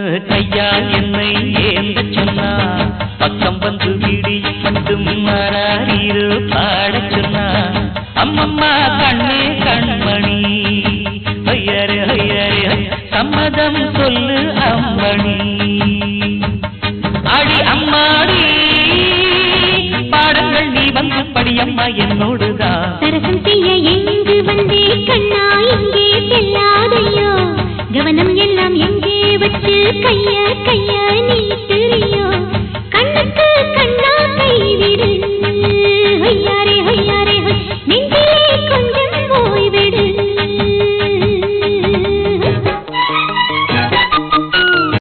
பொண்ணு கையால் என்னை ஏந்த சொன்னா பக்கம் வந்து விடியும் மட்டும் மாறாரீரு பாடச் சொன்னா அம்மம்மா கண்ணே கண்மணி ஐயரே ஐயரே சம்மதம் சொல்லு அம்மணி அடி அம்மாடி பாடங்கள் நீ வந்து படியம்மா என்னோடுதான் சரசம் செய்ய எங்கு வந்தே கண்ணா எங்கே செல்லாதையோ கவனம் எல்லாம் எங்கே வச்சு கைய